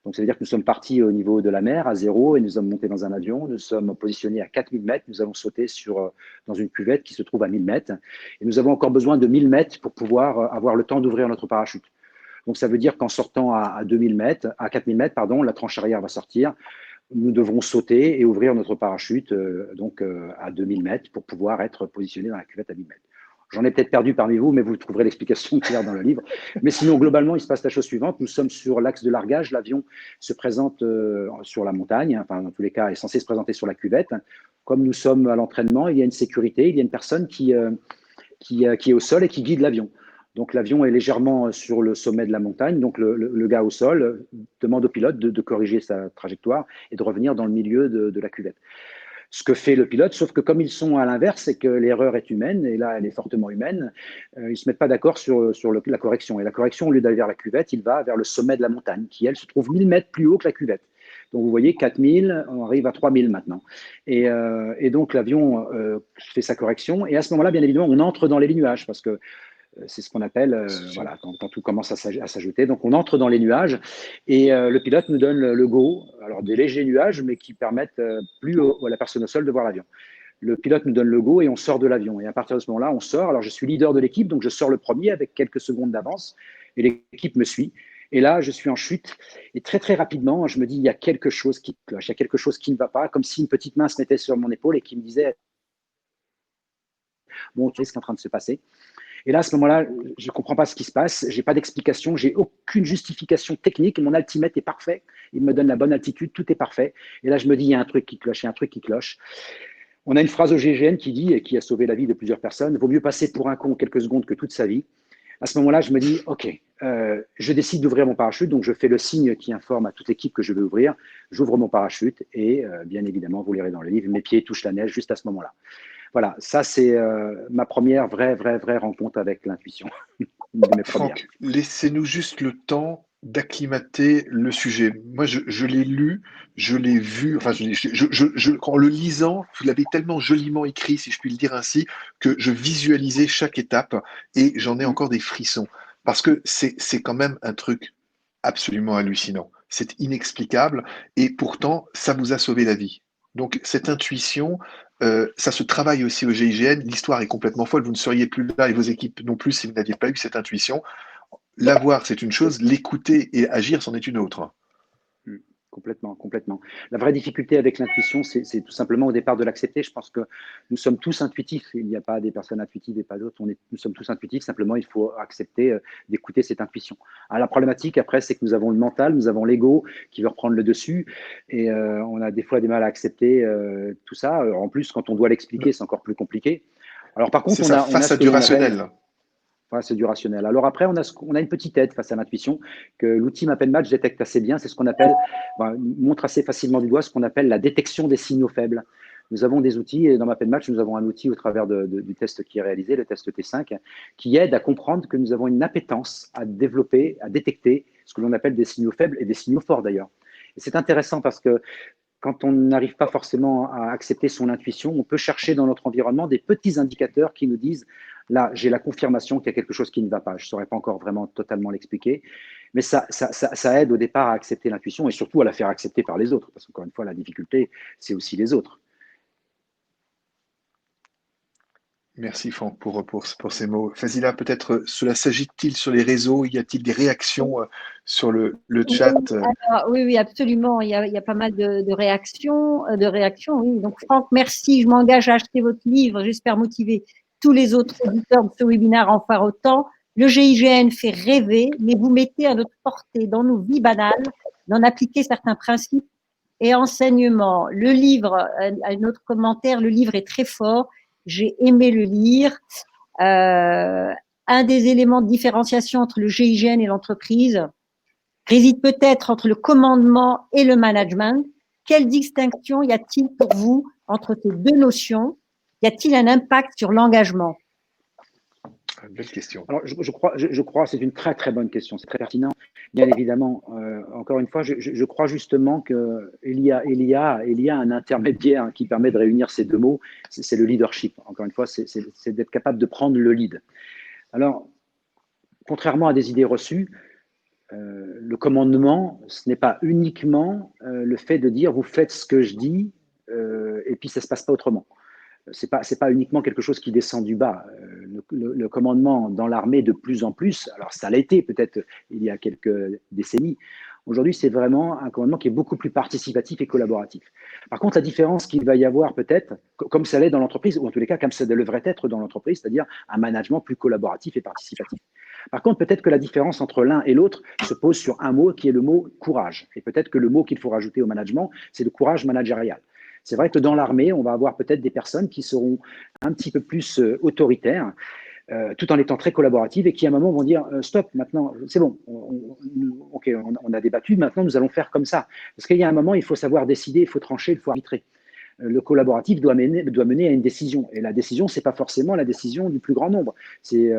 Speaker 3: Donc, ça veut dire que nous sommes partis au niveau de la mer à 0 et nous sommes montés dans un avion. Nous sommes positionnés à 4000 mètres. Nous allons sauter dans une cuvette qui se trouve à 1000 mètres. Et nous avons encore besoin de 1000 mètres pour pouvoir avoir le temps d'ouvrir notre parachute. Donc, ça veut dire qu'en sortant à 2000 mètres, à 4000 mètres, pardon, la tranche arrière va sortir. Nous devrons sauter et ouvrir notre parachute à 2000 mètres pour pouvoir être positionnés dans la cuvette à 1000 mètres. J'en ai peut-être perdu parmi vous, mais vous trouverez l'explication claire dans le livre. Mais sinon, globalement, il se passe la chose suivante. Nous sommes sur l'axe de largage. L'avion se présente sur la montagne. Enfin, dans tous les cas, est censé se présenter sur la cuvette. Comme nous sommes à l'entraînement, il y a une sécurité, il y a une personne qui est au sol et qui guide l'avion. Donc l'avion est légèrement sur le sommet de la montagne. Donc le gars au sol demande au pilote de corriger sa trajectoire et de revenir dans le milieu de la cuvette. Ce que fait le pilote, sauf que comme ils sont à l'inverse, c'est que l'erreur est humaine, et là elle est fortement humaine, ils ne se mettent pas d'accord sur la correction. Et la correction, au lieu d'aller vers la cuvette, il va vers le sommet de la montagne, qui elle se trouve 1000 mètres plus haut que la cuvette. Donc vous voyez, 4000, on arrive à 3000 maintenant. Et donc l'avion fait sa correction, et à ce moment-là, bien évidemment, on entre dans les nuages, parce que c'est ce qu'on appelle, voilà, quand tout commence à s'ajouter. Donc, on entre dans les nuages et le pilote nous donne le go. Alors, des légers nuages, mais qui permettent plus à la personne au sol de voir l'avion. Le pilote nous donne le go et on sort de l'avion. Et à partir de ce moment-là, on sort. Alors, je suis leader de l'équipe, donc je sors le premier avec quelques secondes d'avance et l'équipe me suit. Et là, je suis en chute et très, très rapidement, je me dis, il y a quelque chose qui cloche, il y a quelque chose qui ne va pas, comme si une petite main se mettait sur mon épaule et qui me disait, bon, tu sais ce qui est en train de se passer. Et là, à ce moment-là, je ne comprends pas ce qui se passe, je n'ai pas d'explication, j'ai aucune justification technique, mon altimètre est parfait, il me donne la bonne altitude, tout est parfait. Et là, je me dis, il y a un truc qui cloche, il y a un truc qui cloche. On a une phrase au GIGN qui dit, et qui a sauvé la vie de plusieurs personnes, vaut mieux passer pour un con quelques secondes que toute sa vie. À ce moment-là, je me dis, OK, je décide d'ouvrir mon parachute, donc je fais le signe qui informe à toute l'équipe que je vais ouvrir, j'ouvre mon parachute et bien évidemment, vous lirez dans le livre, mes pieds touchent la neige juste à ce moment-là. Voilà, ça c'est ma première vraie rencontre avec l'intuition.
Speaker 1: Franck, laissez-nous juste le temps d'acclimater le sujet. Moi, je l'ai lu, je l'ai vu, enfin, en le lisant, vous l'avez tellement joliment écrit, si je puis le dire ainsi, que je visualisais chaque étape et j'en ai encore des frissons. Parce que c'est quand même un truc absolument hallucinant. C'est inexplicable et pourtant, ça vous a sauvé la vie. Donc, cette intuition, ça se travaille aussi au GIGN. L'histoire est complètement folle. Vous ne seriez plus là et vos équipes non plus si vous n'aviez pas eu cette intuition. L'avoir, c'est une chose. L'écouter et agir, c'en est une autre.
Speaker 3: Complètement. La vraie difficulté avec l'intuition, c'est tout simplement au départ de l'accepter. Je pense que nous sommes tous intuitifs. Il n'y a pas des personnes intuitives et pas d'autres. Nous sommes tous intuitifs. Simplement, il faut accepter d'écouter cette intuition. Alors, la problématique, après, c'est que nous avons le mental, nous avons l'ego qui veut reprendre le dessus. Et on a des fois des mal à accepter tout ça. En plus, quand on doit l'expliquer, c'est encore plus compliqué. Alors, par contre,
Speaker 1: face à du rationnel.
Speaker 3: Ouais, c'est du rationnel. Alors après, on a une petite aide face à l'intuition que l'outil MapNmatch détecte assez bien. C'est ce qu'on appelle, montre assez facilement du doigt, ce qu'on appelle la détection des signaux faibles. Nous avons des outils, et dans MapNmatch, nous avons un outil au travers du test qui est réalisé, le test T5, qui aide à comprendre que nous avons une appétence à développer, à détecter ce que l'on appelle des signaux faibles et des signaux forts d'ailleurs. Et c'est intéressant parce que quand on n'arrive pas forcément à accepter son intuition, on peut chercher dans notre environnement des petits indicateurs qui nous disent là, j'ai la confirmation qu'il y a quelque chose qui ne va pas. Je ne saurais pas encore vraiment totalement l'expliquer, mais ça aide au départ à accepter l'intuition et surtout à la faire accepter par les autres, parce qu'encore une fois, la difficulté, c'est aussi les autres.
Speaker 1: Merci Franck pour ces mots. Fazila, peut-être cela s'agite-t-il sur les réseaux? Y a-t-il des réactions sur le chat?
Speaker 2: Oui, absolument. Il y a pas mal de réactions, oui. Donc Franck, merci. Je m'engage à acheter votre livre. J'espère motiver tous les autres auditeurs de ce webinaire à en faire autant. Le GIGN fait rêver, mais vous mettez à notre portée, dans nos vies banales, d'en appliquer certains principes et enseignements. Le livre, un autre commentaire, le livre est très fort. J'ai aimé le lire. Un des éléments de différenciation entre le GIGN et l'entreprise réside peut-être entre le commandement et le management. Quelle distinction y a-t-il pour vous entre ces deux notions? Y a-t-il un impact sur l'engagement?
Speaker 1: Belle question.
Speaker 3: Alors, je crois, c'est une très bonne question, c'est très pertinent. Bien évidemment, encore une fois, je crois justement qu'il y a un intermédiaire qui permet de réunir ces deux mots, c'est le leadership. Encore une fois, c'est d'être capable de prendre le lead. Alors, contrairement à des idées reçues, le commandement, ce n'est pas uniquement le fait de dire vous faites ce que je dis et puis ça ne se passe pas autrement. C'est pas uniquement quelque chose qui descend du bas. Le commandement dans l'armée de plus en plus, alors ça l'a été peut-être il y a quelques décennies, Aujourd'hui, c'est vraiment un commandement qui est beaucoup plus participatif et collaboratif. Par contre, la différence qu'il va y avoir peut-être, comme ça l'est dans l'entreprise, ou en tous les cas, comme ça devrait être dans l'entreprise, c'est-à-dire un management plus collaboratif et participatif. Par contre, peut-être que la différence entre l'un et l'autre se pose sur un mot qui est le mot courage. Et peut-être que le mot qu'il faut rajouter au management, c'est le courage managérial. C'est vrai que dans l'armée, on va avoir peut-être des personnes qui seront un petit peu plus autoritaires, tout en étant très collaboratives et qui à un moment vont dire stop, maintenant c'est bon, on a débattu, maintenant nous allons faire comme ça. Parce qu'il y a un moment, il faut savoir décider, il faut trancher, il faut arbitrer. Le collaboratif doit mener à une décision. Et la décision, ce n'est pas forcément la décision du plus grand nombre. C'est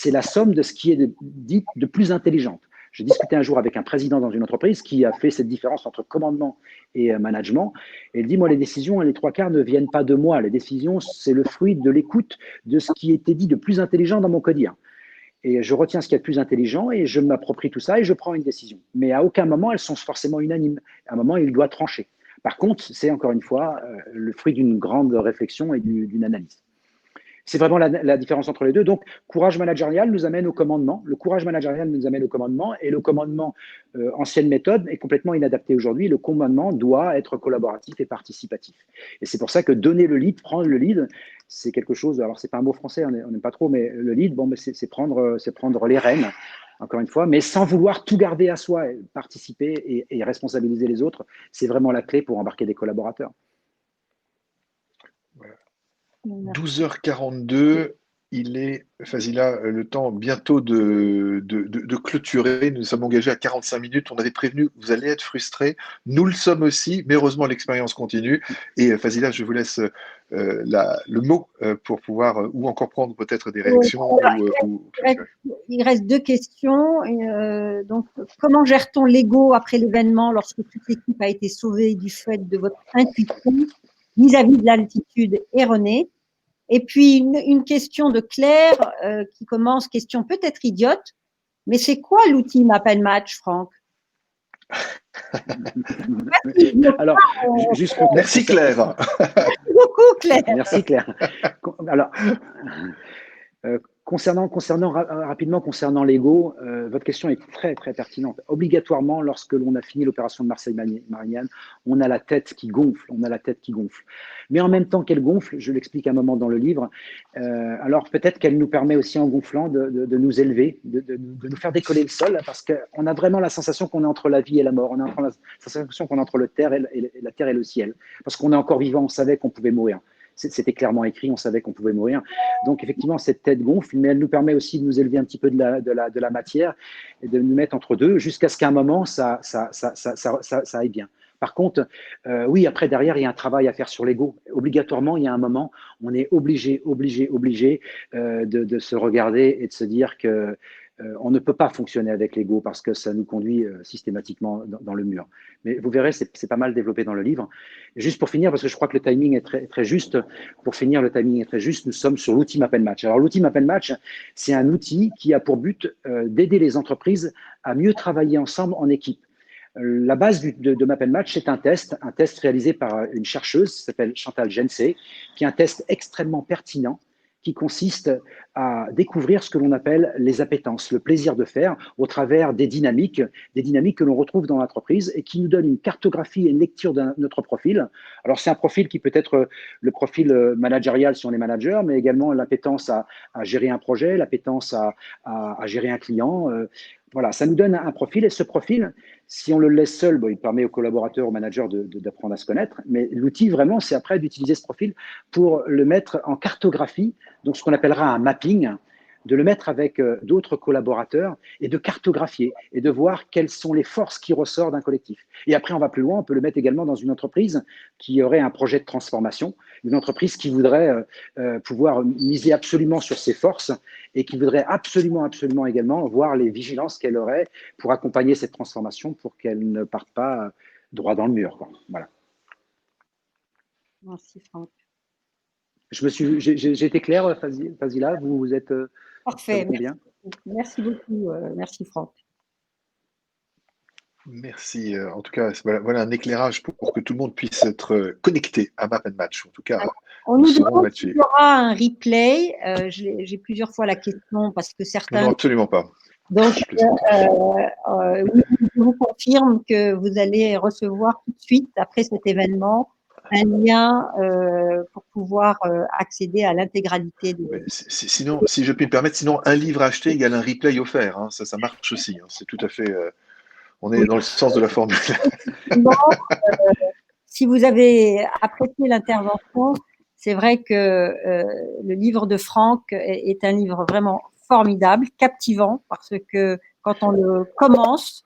Speaker 3: la somme de ce qui est dit de plus intelligente. J'ai discuté un jour avec un président dans une entreprise qui a fait cette différence entre commandement et management. Et il dit, moi, les décisions, les trois quarts ne viennent pas de moi. Les décisions, c'est le fruit de l'écoute de ce qui était dit de plus intelligent dans mon quotidien. Et je retiens ce qui est de plus intelligent et je m'approprie tout ça et je prends une décision. Mais à aucun moment, elles sont forcément unanimes. À un moment, il doit trancher. Par contre, c'est encore une fois le fruit d'une grande réflexion et d'une analyse. C'est vraiment la différence entre les deux. Donc, courage managérial nous amène au commandement. Le courage managérial nous amène au commandement et le commandement, ancienne méthode, est complètement inadapté aujourd'hui. Le commandement doit être collaboratif et participatif. Et c'est pour ça que donner le lead, prendre le lead, c'est quelque chose, alors c'est pas un mot français, on n'aime pas trop, mais le lead, bon, c'est prendre les rênes, encore une fois, mais sans vouloir tout garder à soi, participer et responsabiliser les autres, c'est vraiment la clé pour embarquer des collaborateurs.
Speaker 1: Voilà. 12h42, il est, Fazila, le temps bientôt de clôturer. Nous nous sommes engagés à 45 minutes. On avait prévenu, vous allez être frustrés. Nous le sommes aussi, mais heureusement, l'expérience continue. Et Fazila, je vous laisse le mot pour pouvoir, ou encore prendre peut-être des réactions.
Speaker 2: Il reste deux questions. Donc, comment gère-t-on l'ego après l'événement lorsque toute l'équipe a été sauvée du fait de votre intuition vis-à-vis de l'altitude erronée? Et puis, une question de Claire qui commence, question peut-être idiote, mais c'est quoi l'outil Map&Match, Franck?
Speaker 3: Alors,
Speaker 1: merci Claire.
Speaker 2: Merci beaucoup Claire.
Speaker 3: Merci Claire. Alors, rapidement concernant l'ego, votre question est très très pertinente. Obligatoirement, lorsque l'on a fini l'opération de Marseille-Marignane, on a la tête qui gonfle, Mais en même temps qu'elle gonfle, je l'explique un moment dans le livre, alors peut-être qu'elle nous permet aussi en gonflant de nous élever, de nous faire décoller le sol, parce qu'on a vraiment la sensation qu'on est entre la vie et la mort, on a la sensation qu'on est entre la terre et le ciel, parce qu'on est encore vivant, on savait qu'on pouvait mourir. C'était clairement écrit, on savait qu'on pouvait mourir. Donc effectivement, cette tête gonfle, mais elle nous permet aussi de nous élever un petit peu de la matière et de nous mettre entre deux jusqu'à ce qu'à un moment, ça aille bien. Par contre, oui, après, derrière, il y a un travail à faire sur l'ego. Obligatoirement, il y a un moment, on est obligé de se regarder et de se dire que on ne peut pas fonctionner avec l'ego parce que ça nous conduit systématiquement dans le mur. Mais vous verrez, c'est pas mal développé dans le livre. Et juste pour finir, parce que je crois que le timing est très juste, nous sommes sur l'outil Map&Match. Alors l'outil Map&Match, c'est un outil qui a pour but d'aider les entreprises à mieux travailler ensemble en équipe. La base de Map&Match, c'est un test réalisé par une chercheuse qui s'appelle Chantal Jensé, qui est un test extrêmement pertinent qui consiste à découvrir ce que l'on appelle les appétences, le plaisir de faire au travers des dynamiques que l'on retrouve dans l'entreprise et qui nous donnent une cartographie et une lecture de notre profil. Alors, c'est un profil qui peut être le profil managérial si on est manager, mais également l'appétence à gérer un projet, l'appétence à gérer un client. Voilà, ça nous donne un profil et ce profil, si on le laisse seul, il permet aux collaborateurs, aux managers d'apprendre à se connaître, mais l'outil vraiment, c'est après d'utiliser ce profil pour le mettre en cartographie, donc ce qu'on appellera un mapping, de le mettre avec d'autres collaborateurs et de cartographier et de voir quelles sont les forces qui ressortent d'un collectif. Et après, on va plus loin, on peut le mettre également dans une entreprise qui aurait un projet de transformation, une entreprise qui voudrait pouvoir miser absolument sur ses forces et qui voudrait absolument également voir les vigilances qu'elle aurait pour accompagner cette transformation pour qu'elle ne parte pas droit dans le mur, quoi. Voilà.
Speaker 2: Merci Franck.
Speaker 3: J'ai été clair, Fazila, vous êtes…
Speaker 2: Parfait, merci beaucoup. Merci Franck.
Speaker 1: Merci. En tout cas, voilà un éclairage pour que tout le monde puisse être connecté à Map&Match. En tout cas,
Speaker 2: on nous demande s'il y aura un replay. J'ai plusieurs fois la question parce que certains…
Speaker 1: Non, absolument pas.
Speaker 2: Donc,
Speaker 1: Je plaisante.
Speaker 2: oui, je vous confirme que vous allez recevoir tout de suite, après cet événement, un lien pour pouvoir accéder à l'intégralité des…
Speaker 1: Mais sinon, si je puis me permettre, sinon un livre acheté égale un replay offert, hein. Ça marche aussi, hein. C'est tout à fait. On est dans le sens de la formule.
Speaker 2: Si vous avez apprécié l'intervention, c'est vrai que le livre de Franck est un livre vraiment formidable, captivant, parce que quand on le commence,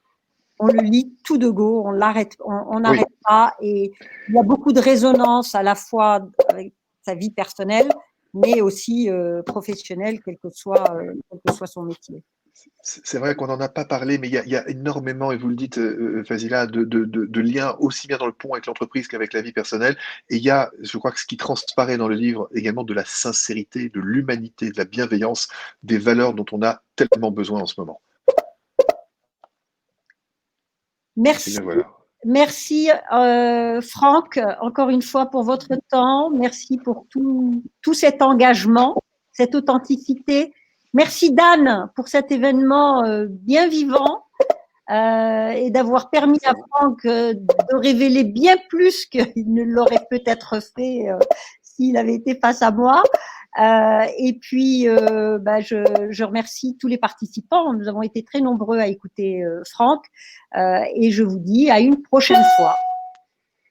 Speaker 2: on le lit tout de go, on n'arrête
Speaker 1: Oui,
Speaker 2: pas, et il y a beaucoup de résonance à la fois avec sa vie personnelle, mais aussi professionnelle, quel que soit son métier.
Speaker 1: c'est vrai qu'on n'en a pas parlé, mais il y a énormément, et vous le dites, Fazila, de liens aussi bien dans le pont avec l'entreprise qu'avec la vie personnelle. Et il y a, je crois que ce qui transparaît dans le livre également de la sincérité, de l'humanité, de la bienveillance, des valeurs dont on a tellement besoin en ce moment.
Speaker 2: Merci.
Speaker 1: Et bien voilà.
Speaker 2: Merci Franck, encore une fois pour votre temps. Merci pour tout cet engagement, cette authenticité. Merci Dan pour cet événement bien vivant et d'avoir permis à Franck de révéler bien plus qu'il ne l'aurait peut-être fait s'il avait été face à moi. Et puis, je remercie tous les participants. Nous avons été très nombreux à écouter Franck. Et je vous dis à une prochaine fois.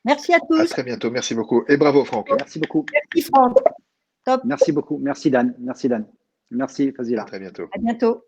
Speaker 2: Merci à tous.
Speaker 1: À très bientôt. Merci beaucoup. Et bravo, Franck.
Speaker 3: Merci beaucoup.
Speaker 2: Merci, Franck. Top.
Speaker 3: Merci beaucoup. Merci, Dan. Merci, Dan. Merci, Fazila.
Speaker 1: À très bientôt.
Speaker 2: À bientôt.